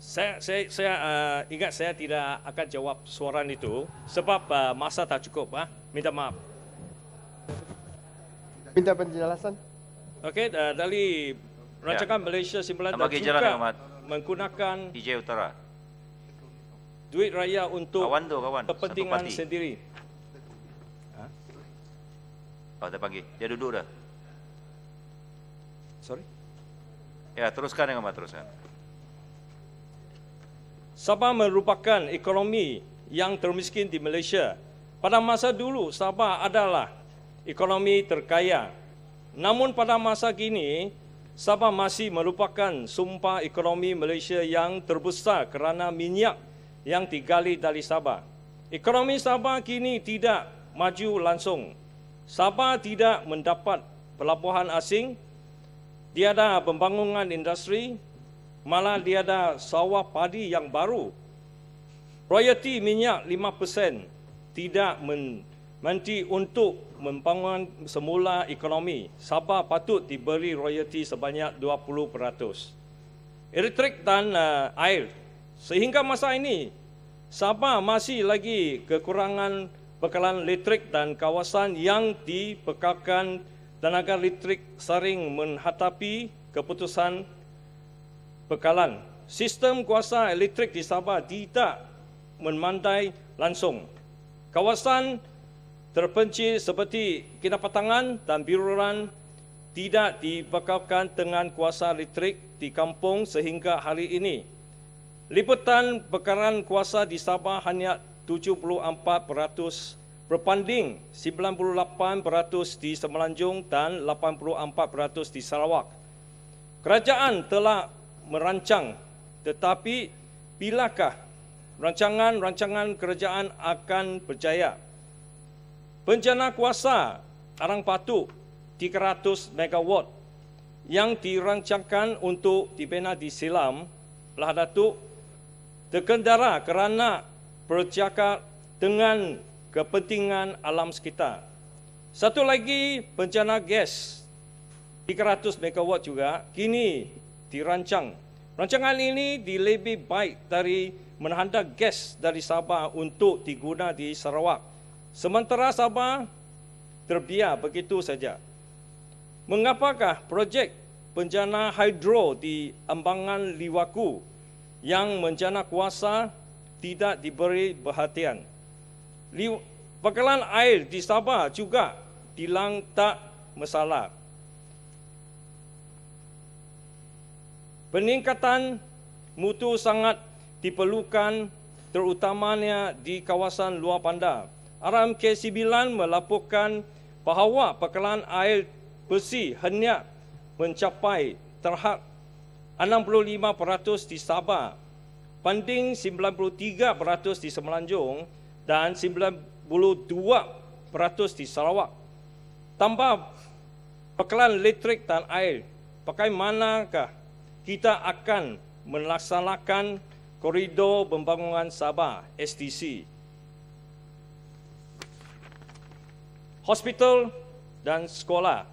Saya ingat saya tidak akan jawab soalan itu sebab masa tak cukup. Minta maaf. Minta penjelasan. Okey, dari rancangan Malaysia Simpulan dan Bagi jalan, juga Ahmad. menggunakan DJ Utara. duit raya untuk Kawan tu, kawan. kepentingan Satu parti. sendiri. Oh, tak panggil. Dia duduk dah. Sorry. Ya, teruskan dengan Ahmad, teruskan. Sabah merupakan ekonomi yang termiskin di Malaysia. Pada masa dulu, Sabah adalah ekonomi terkaya. Namun pada masa kini, Sabah masih merupakan sumber ekonomi Malaysia yang terbesar kerana minyak yang digali dari Sabah. Ekonomi Sabah kini tidak maju langsung. Sabah tidak mendapat pelabuhan asing, tiada pembangunan industri, malah tiada sawah padi yang baru. Royalti minyak 5% tidak menti untuk membangun semula ekonomi. Sabah patut diberi royalti sebanyak 20%. Elektrik dan air. Sehingga masa ini, Sabah masih lagi kekurangan bekalan elektrik dan kawasan yang dibekalkan tenaga elektrik sering menghadapi keputusan bekalan. Sistem kuasa elektrik di Sabah tidak memandai langsung. Kawasan terpencil seperti Kinabatangan dan Biruran tidak dibekalkan dengan kuasa elektrik di kampung sehingga hari ini. Liputan bekalan kuasa di Sabah hanya 74% berbanding 98% di Semenanjung dan 84% di Sarawak. Kerajaan telah merancang, tetapi bilakah rancangan-rancangan kerajaan akan berjaya? Bencana kuasa Arang Batu 300 megawatt yang dirancangkan untuk dibina di Silam, Belah Datuk, terkendara kerana bercakap dengan kepentingan alam sekitar. Satu lagi bencana gas 300 megawatt juga kini dirancang. Rancangan ini lebih baik dari menghantar gas dari Sabah untuk diguna di Sarawak. Sementara Sabah terbiar begitu saja. Mengapakah projek bencana hidro di Ambangan Liwaku yang bencana kuasa tidak diberi perhatian? Bekalan air di Sabah juga bilang tak masalah. Peningkatan mutu sangat diperlukan terutamanya di kawasan luar bandar. RMK9 melaporkan bahawa bekalan air bersih hanya mencapai tahap 65% di Sabah, banding 93% di Semenanjung dan 92% di Sarawak. Tambah bekalan elektrik dan air, bagaimanakah kita akan melaksanakan koridor pembangunan Sabah STC? Hospital dan sekolah.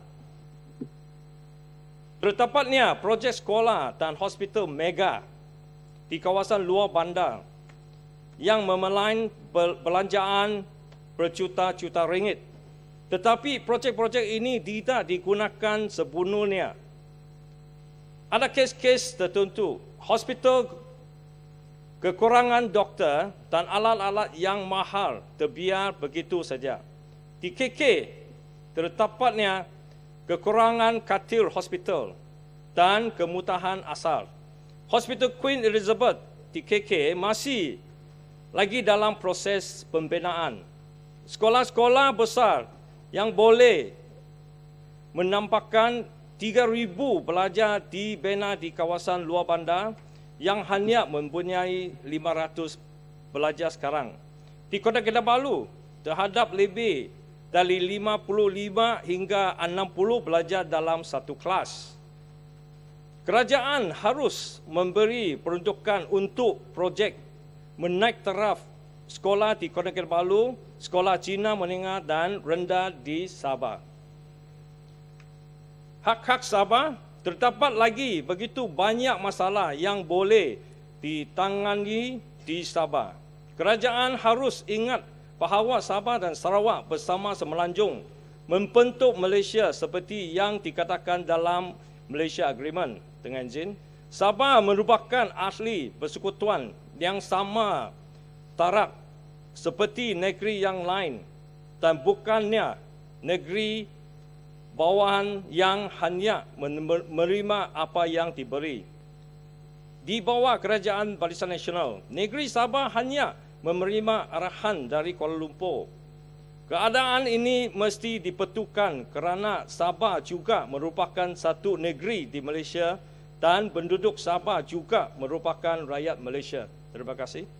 Tertapatnya projek sekolah dan hospital mega di kawasan luar bandar yang memelan belanjaan berjuta-juta ringgit. Tetapi projek-projek ini tidak digunakan sepenuhnya. Ada kes-kes tertentu, hospital kekurangan doktor dan alat-alat yang mahal terbiar begitu saja. Di KK, tertapatnya kekurangan katil hospital dan kemudahan asal. Hospital Queen Elizabeth di KK masih lagi dalam proses pembinaan. Sekolah-sekolah besar yang boleh menampakkan 3,000 pelajar dibina di kawasan luar bandar yang hanya mempunyai 500 pelajar sekarang. Di Kota Kinabalu terhadap lebih dari 55 hingga 60 pelajar dalam satu kelas. Kerajaan harus memberi peruntukan untuk projek menaik taraf sekolah di Kota Kinabalu, sekolah Cina menengah dan rendah di Sabah. Hak-hak Sabah, terdapat lagi begitu banyak masalah yang boleh ditangani di Sabah. Kerajaan harus ingat bahawa Sabah dan Sarawak bersama semelanjung membentuk Malaysia seperti yang dikatakan dalam Malaysia Agreement. Dengan izin, Sabah merupakan ahli persekutuan yang sama taraf seperti negeri yang lain dan bukannya negeri bawahan yang hanya menerima apa yang diberi. Di bawah Kerajaan Barisan Nasional, negeri Sabah hanya menerima arahan dari Kuala Lumpur. Keadaan ini mesti dipetukan kerana Sabah juga merupakan satu negeri di Malaysia dan penduduk Sabah juga merupakan rakyat Malaysia. Terima kasih.